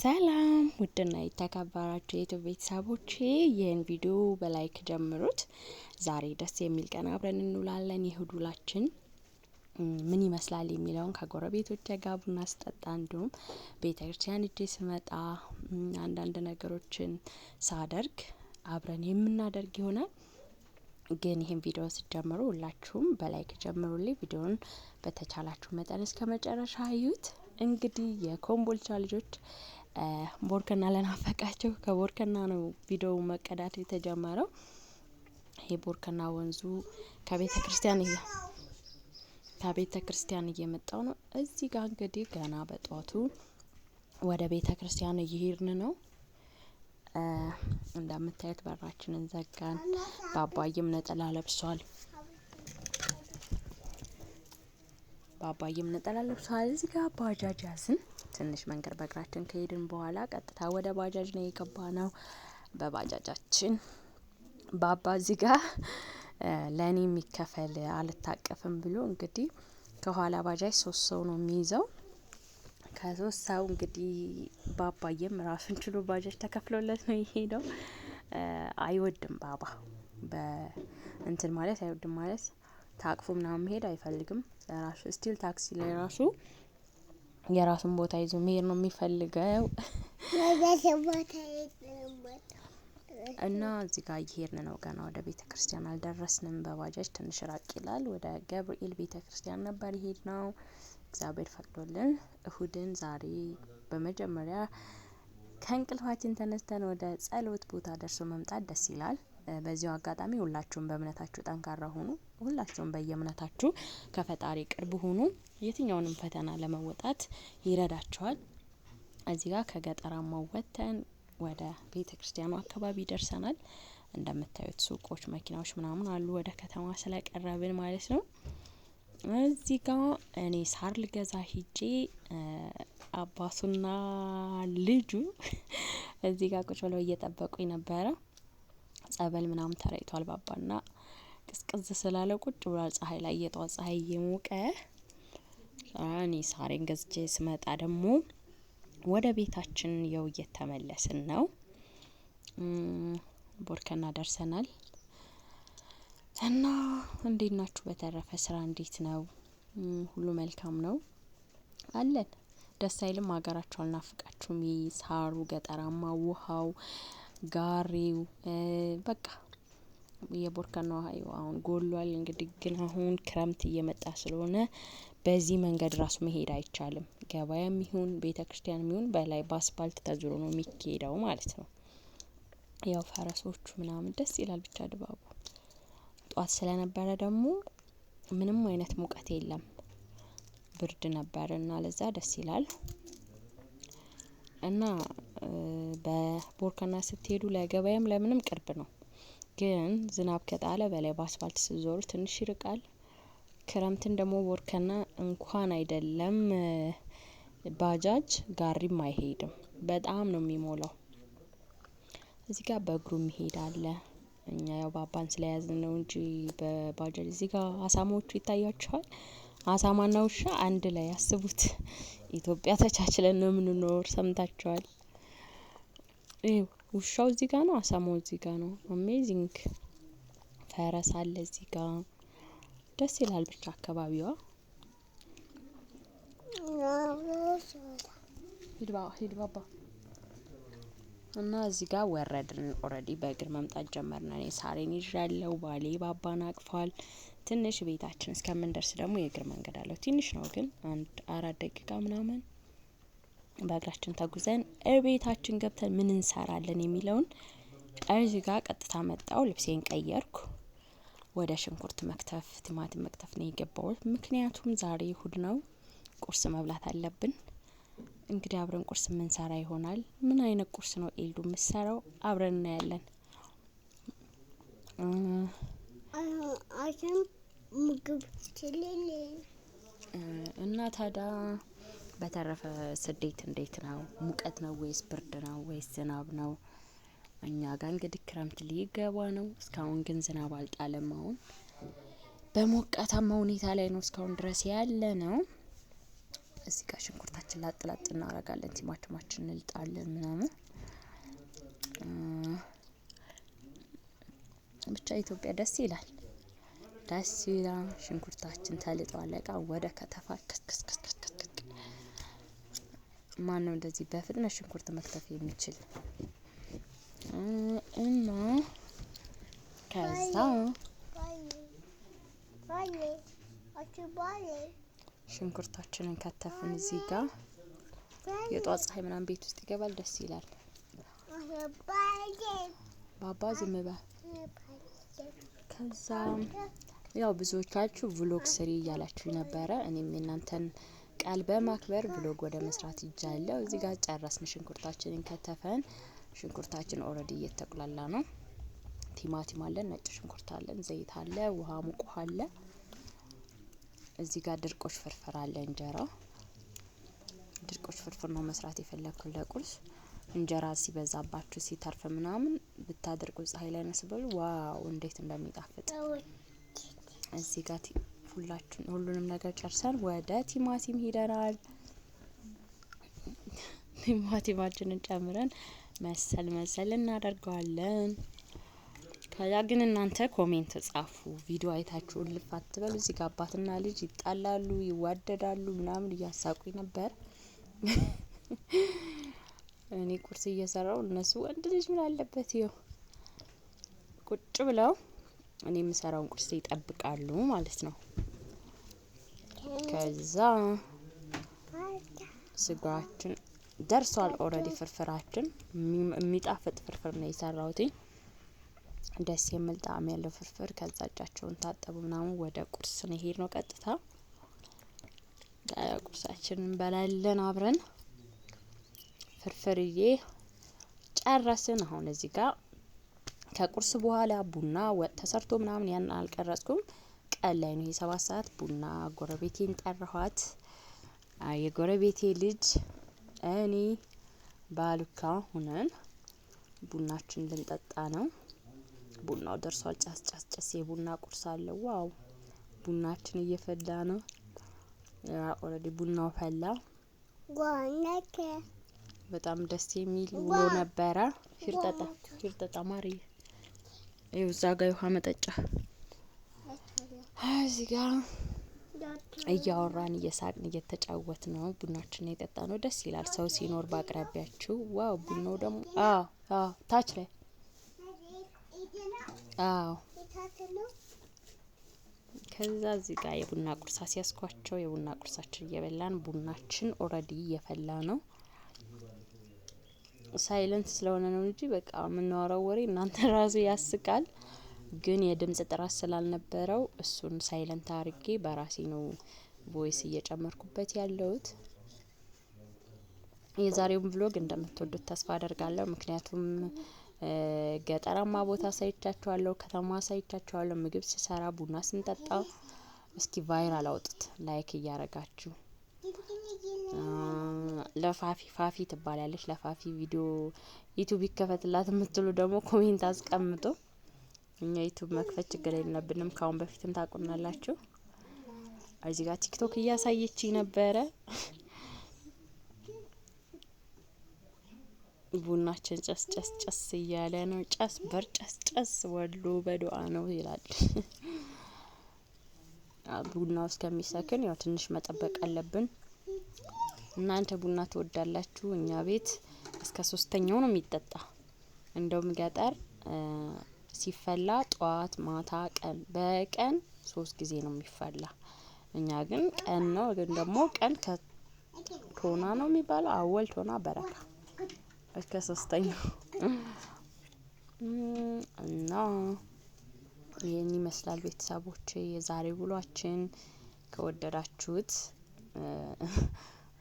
ሰላም ውድና የተከበራችሁ የዩቲዩብ ቤተሰቦቼ ይህን ቪዲዮ በላይክ ጀምሩት። ዛሬ ደስ የሚል ቀን አብረን እንውላለን። የእሁድ ውሏችን ምን ይመስላል የሚለውን ከጎረቤቶቼ ጋር ቡና ስጠጣ እንዲሁም ቤተክርስቲያን ሄጄ ስመጣ አንዳንድ ነገሮችን ሳደርግ አብረን የምናደርግ ይሆናል። ግን ይህን ቪዲዮ ስትጀምሩ ሁላችሁም በላይክ ጀምሩልኝ። ቪዲዮውን በተቻላችሁ መጠን እስከ መጨረሻ አዩት። እንግዲህ የኮምቦልቻ ልጆች ቦርከና ለናፈቃቸው ከቦርከና ነው ቪዲዮ መቀዳት የተጀመረው። ይሄ ቦርከና ወንዙ ከቤተ ክርስቲያን እየመጣው ነው። እዚህ ጋር እንግዲህ ገና በጧቱ ወደ ቤተ ክርስቲያን እየሄድን ነው። እንደምታዩት በራችንን ዘጋን። ባባዬም ነጠላ ለብሷል። እዚህ ጋር ባጃጅ ያዝን። ትንሽ መንገድ በእግራችን ከሄድን በኋላ ቀጥታ ወደ ባጃጅ ነው የገባነው። በባጃጃችን ባባ እዚህ ጋር ለኔ የሚከፈል አልታቀፍም ብሎ እንግዲህ ከኋላ ባጃጅ 3 ሰው ነው የሚይዘው። ከ3 ሰው እንግዲህ ባባዬም ራሱን ችሎ ባጃጅ ተከፍሎለት ነው የሄደው። አይወድም ባባ በእንትን ማለት አይወድም ማለት ታቅፎ ምናምን መሄድ አይፈልግም። ራሱ ስቲል ታክሲ ላይ ራሱ የራሱን ቦታ ይዞ መሄድ ነው የሚፈልገው። እና እዚህ ጋር እየሄድን ነው። ገና ወደ ቤተ ክርስቲያን አልደረስንም። በባጃጅ ትንሽ ራቅ ይላል። ወደ ገብርኤል ቤተ ክርስቲያን ነበር የሄድነው። እግዚአብሔር ፈቅዶልን እሁድን ዛሬ በመጀመሪያ ከእንቅልፋችን ተነስተን ወደ ጸሎት ቦታ ደርሶ መምጣት ደስ ይላል። በዚሁ አጋጣሚ ሁላችሁም በእምነታችሁ ጠንካራ ሁኑ። ሁላችሁም በየእምነታችሁ ከፈጣሪ ቅርብ ሁኑ። የትኛውንም ፈተና ለመወጣት ይረዳችኋል። እዚህ ጋር ከገጠራማው ወጥተን ወደ ቤተ ክርስቲያኑ አካባቢ ደርሰናል። እንደምታዩት ሱቆች፣ መኪናዎች ምናምን አሉ። ወደ ከተማ ስለቀረብን ማለት ነው። እዚህ ጋር እኔ ሳር ልገዛ ሂጄ አባቱና ልጁ እዚህ ጋር ቁጭ ብለው እየጠበቁኝ ነበረ። ጸበል ምናምን ተረይቷል። ባባና ቅዝቅዝ ስላለ ቁጭ ብሏል። ፀሐይ ላይ የጧት ፀሐይ እየሞቀ እኔ ሳሬን ገዝቼ ስመጣ ደግሞ ወደ ቤታችን የው እየተመለስን ነው። ቦርከና ደርሰናል። እና እንዴት ናችሁ? በተረፈ ስራ እንዴት ነው? ሁሉ መልካም ነው አለን። ደስ አይልም? ሀገራችሁ አልናፍቃችሁም? ሳሩ፣ ገጠራማ ውሃው፣ ጋሪው በቃ የቦርከና ውሃ አሁን ጎሏል። እንግዲህ ግን አሁን ክረምት እየመጣ ስለሆነ በዚህ መንገድ ራሱ መሄድ አይቻልም። ገበያም ይሁን ቤተክርስቲያንም ይሁን በላይ በአስፓልት ተዙሮ ነው የሚሄደው ማለት ነው። ያው ፈረሶቹ ምናምን ደስ ይላል። ብቻ ድባቡ ጧት ስለነበረ ደግሞ ምንም አይነት ሙቀት የለም። ብርድ ነበርና ለዛ ደስ ይላል። እና በቦርከና ስትሄዱ ለገበያም ለምንም ቅርብ ነው። ግን ዝናብ ከጣለ በላይ በአስፋልት ስትዞሩ ትንሽ ይርቃል። ክረምትን ደግሞ ቦርከና እንኳን አይደለም ባጃጅ ጋሪም አይሄድም። በጣም ነው የሚሞላው። እዚህ ጋር በእግሩ መሄድ አለ። እኛ ያው ባባን ስለያዝን ነው እንጂ በባጃጅ እዚህ ጋር አሳማዎቹ ይታያቸዋል። አሳማና ውሻ አንድ ላይ ያስቡት። ኢትዮጵያ ተቻችለን ነው የምንኖር። ሰምታችኋል። ውሻው እዚህ ጋር ነው፣ አሳማው እዚህ ጋር ነው። አሜዚንግ። ፈረስ አለ እዚህ ጋር። ደስ ይላል ብቻ አካባቢዋ። ሂድ ባባ። እና እዚህ ጋር ወረድን። ኦሬዲ በእግር መምጣት ጀመርን። እኔ ሳሬን ይዣለሁ። ባሌ ባባን አቅፏል። ትንሽ ቤታችን እስከምንደርስ ደግሞ የእግር መንገድ አለው። ትንሽ ነው ግን 4 ደቂቃ ምናምን በእግራችን ተጉዘን ቤታችን ገብተን ምን እንሰራለን የሚለውን እዚህ ጋር ቀጥታ መጣው። ልብሴን ቀየርኩ። ወደ ሽንኩርት መክተፍ፣ ቲማቲም መክተፍ ነው የገባሁት። ምክንያቱም ዛሬ እሁድ ነው፣ ቁርስ መብላት አለብን። እንግዲህ አብረን ቁርስ ምን ሰራ ይሆናል። ምን አይነት ቁርስ ነው ኤልዱ የምትሰራው? አብረን እናያለን። ምግብ ትችልኝ እና ታዲያ በተረፈ ስደት እንዴት ነው? ሙቀት ነው ወይስ ብርድ ነው ወይስ ዝናብ ነው? እኛ ጋር እንግዲህ ክረምት ሊገባ ነው። እስካሁን ግን ዝናብ አልጣለም። አሁን በሞቃታማ ሁኔታ ላይ ነው እስካሁን ድረስ ያለ ነው። እዚህ ጋር ሽንኩርታችን ላጥላጥ እናረጋለን። ቲማቲማችን እንልጣለን ምናምን ብቻ ኢትዮጵያ ደስ ይላል። ሽንኩርታችን ተልጧል። በቃ ወደ ከተፋ ማን ነው እንደዚህ በፍጥነት ሽንኩርት መክተፍ የሚችል? እና ከዛ ሽንኩርታችንን ከተፍን። እዚህ ጋር የጧት ፀሐይ ምናምን ቤት ውስጥ ይገባል። ደስ ይላል። ባባ ዝም በል። ከዛ ያው ብዙዎቻችሁ ቭሎግ ስሪ እያላችሁ ነበረ። እኔም የእናንተን ቃል በማክበር ቭሎግ ወደ መስራት ይጃለሁ። እዚህ ጋር ጨረስን። ሽንኩርታችንን ከተፈን። ሽንኩርታችን ኦሬዲ እየተቆላላ ነው። ቲማቲም አለ፣ ነጭ ሽንኩርት አለ፣ ዘይት አለ፣ ውሃ ሙቅ አለ። እዚህ ጋር ድርቆሽ ፍርፍር አለ። እንጀራ ድርቆሽ ፍርፍር ነው መስራት የፈለኩት ለቁርስ። እንጀራ ሲበዛባችሁ ሲተርፍ ምናምን ብታደርጉ ፀሐይ ላይ ነስበሉ ዋው እንዴት እንደሚጣፍጥ። እዚህ ጋር ሁሉንም ነገር ጨርሰን ወደ ቲማቲም ሄደናል። ቲማቲማችንን ጨምረን መሰል እናደርገዋለን። ከዛ ግን እናንተ ኮሜንት ጻፉ። ቪዲዮ አይታችሁ ልፍ አትበሉ። እዚህ ጋር አባትና ልጅ ይጣላሉ፣ ይዋደዳሉ ምናምን እያሳቁኝ ነበር። እኔ ቁርስ እየሰራው እነሱ ወንድ ልጅ ምን አለበት ይው ቁጭ ብለው እኔ የምሰራውን ቁርስ ይጠብቃሉ ማለት ነው። ከዛ ስጋችን ደርሷል ኦሬዲ። ፍርፍራችን የሚጣፍጥ ፍርፍር ነው የሰራሁት። ደስ የሚል ጣዕም ያለው ፍርፍር። ከዛ እጃቸውን ታጠቡ ምናምን ወደ ቁርስ ነው ሄድ ነው ቀጥታ። ቁርሳችንን እንበላለን አብረን። ፍርፍርዬ ጨረስን። አሁን እዚህ ጋር ከቁርስ በኋላ ቡና ወጥ ተሰርቶ ምናምን ያን አልቀረጽኩም። ቀን ላይ ነው 7 ሰዓት ቡና ጎረቤቴን ጠራኋት። የጎረቤቴ ልጅ እኔ ባሉካ ሆነን ቡናችን ልንጠጣ ነው። ቡናው ደርሷል። ጫስ የቡና ቁርስ አለ። ዋው ቡናችን እየፈላ ነው። ኦሬዲ ቡናው ፈላ። በጣም ደስ የሚል ውሎ ነበረ። ሂርጠጣ ማሪ እዛ ጋር ውሃ መጠጫ። እዚህ ጋር እያወራን እየሳቅን እየተጫወት ነው። ቡናችን የጠጣ ነው። ደስ ይላል ሰው ሲኖር በአቅራቢያችሁ። ዋው ቡናው ደግሞ ታች ላይ ከዛ እዚህ ጋር የቡና ቁርስ ሲያስኳቸው የቡና ቁርሳችን እየበላን ቡናችን ኦሬዲ እየፈላ ነው። ሳይለንት ስለሆነ ነው እንጂ በቃ የምናወራው ወሬ እናንተ ራሱ ያስቃል። ግን የድምጽ ጥራት ስላልነበረው እሱን ሳይለንት አርጌ በራሴ ነው ቮይስ እየጨመርኩበት ያለሁት። የዛሬውን ቭሎግ እንደምትወዱት ተስፋ አደርጋለሁ። ምክንያቱም ገጠራማ ቦታ ሳይቻችኋለሁ፣ ከተማ ሳይቻችኋለሁ፣ ምግብ ሲሰራ ቡና ስንጠጣ። እስኪ ቫይራል አውጡት ላይክ እያረጋችሁ። ለፋፊ ትባላለች። ለፋፊ ቪዲዮ ዩቲዩብ ይከፈትላት የምትሉ ደግሞ ኮሜንት አስቀምጡ። እኛ ዩቲዩብ መክፈት ችግር የለብንም። ካሁን በፊትም ታቁናላችሁ። እዚህ ጋር ቲክቶክ እያሳየችኝ ነበረ። ቡናችን ጨስ እያለ ነው። ጨስ ወሎ በዱአ ነው ይላል። ቡናው እስከሚሰክን ያው ትንሽ መጠበቅ አለብን። እናንተ ቡና ትወዳላችሁ? እኛ ቤት እስከ 3ኛው ነው የሚጠጣ። እንደውም ገጠር ሲፈላ ጧት፣ ማታ፣ ቀን በቀን 3 ጊዜ ነው የሚፈላ። እኛ ግን ቀን ነው። ግን ደግሞ ቀን ከቶና ነው የሚባለው። አወል ቶና በረካ እስከ 3ኛው እና ይሄን ይመስላል ቤተሰቦቼ የዛሬ ውሏችን። ከወደዳችሁት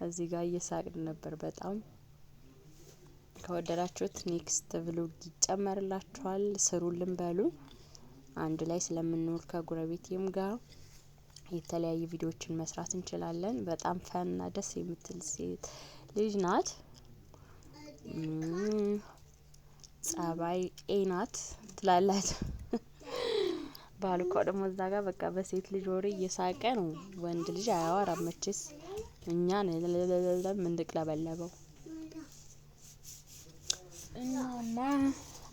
እዚህ ጋር እየሳቅን ነበር በጣም። ከወደዳችሁት ኔክስት ቭሎግ ይጨመርላችኋል። ስሩልን በሉ። አንድ ላይ ስለምንኖር ከጉረቤቴም ጋር የተለያዩ ቪዲዮዎችን መስራት እንችላለን። በጣም ፈንና ደስ የምትል ሴት ልጅ ናት። ጸባይ ናት ትላላችሁ። ባሉካ ደግሞ እዛ ጋር በቃ በሴት ልጅ ወሬ እየሳቀ ነው። ወንድ ልጅ አያወራም መቼስ። እኛን ምንድቅለበለበው እናማ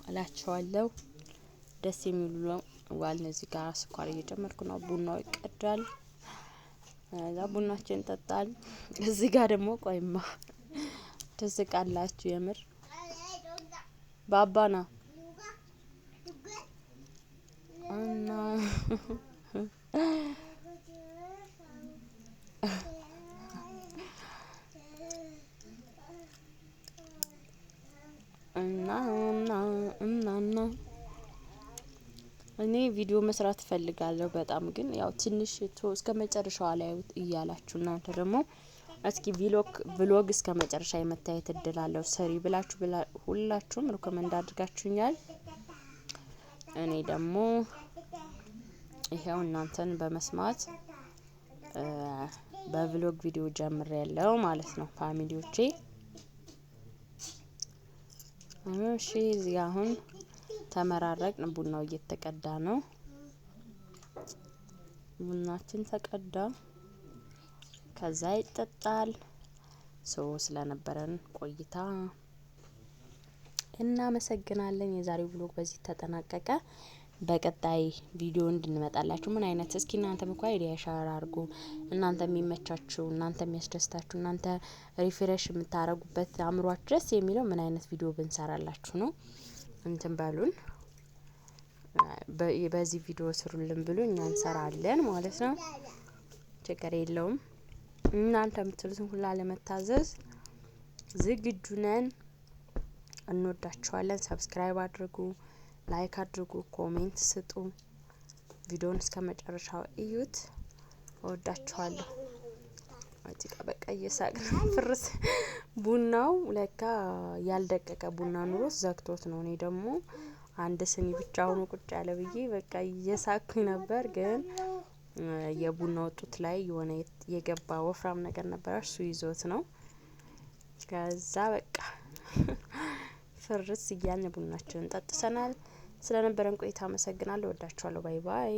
እላቸዋለሁ። ደስ የሚሉ ነው። ዋልን እዚህ ጋር ስኳር እየጨመርኩ ነው። ቡናው ይቀዳል። ቡናችን እንጠጣል። እዚህ ጋር ደግሞ ቆይማ ትስቃላችሁ የምር ባባና እና እኔ ቪዲዮ መስራት እፈልጋለሁ በጣም ግን ያው ትንሽ እስከ መጨረሻው ላይ እያላችሁ እናንተ ደግሞ እስኪ ቪሎግ እስከ መጨረሻ የመታየት እድል አለው ሰሪ ብላችሁ ሁላችሁም ሪኮመንድ አድርጋችሁኛል። እኔ ደግሞ ይሄው እናንተን በመስማት በቪሎግ ቪዲዮ ጀምሬያለሁ ማለት ነው ፋሚሊዎቼ። እሺ እዚህ አሁን ተመራረቅን። ቡናው እየተቀዳ ነው። ቡናችን ተቀዳ ከዛ ይጠጣል። ስለነበረን ቆይታ እናመሰግናለን። የዛሬው ቪሎግ በዚህ ተጠናቀቀ። በቀጣይ ቪዲዮ እንድንመጣላችሁ ምን አይነት እስኪ እናንተም እንኳን አይዲያ ሻር አድርጉ። እናንተ የሚመቻችሁ እናንተ የሚያስደስታችሁ እናንተ ሪፍሬሽ የምታረጉበት አእምሯችሁ ደስ የሚለው ምን አይነት ቪዲዮ ብንሰራላችሁ ነው እንትን በሉን። በዚህ ቪዲዮ ስሩልን ብሉ እኛ እንሰራለን ማለት ነው። ችግር የለውም። እናንተ የምትሉትን ሁላ ለመታዘዝ ዝግጁ ነን። እንወዳችኋለን። ሰብስክራይብ አድርጉ፣ ላይክ አድርጉ፣ ኮሜንት ስጡ። ቪዲዮውን እስከ መጨረሻው እዩት። እወዳችኋለሁ። አጥቂቃ በቃ እየሳቅን ፍርስ ቡናው ለካ ያልደቀቀ ቡና ኑሮ ዘግቶት ነው። እኔ ደግሞ አንድ ስኒ ብቻውን ቁጭ ያለ ብዬ በቃ እየሳቅኩኝ ነበር። ግን የቡናው ጡት ላይ የሆነ የገባ ወፍራም ነገር ነበር እሱ ይዞት ነው። ከዛ በቃ ፍርስ እያልን ቡናችንን ጠጥተናል። ስለነበረን ቆይታ አመሰግናለሁ። እወዳችኋለሁ። ባይ ባይ።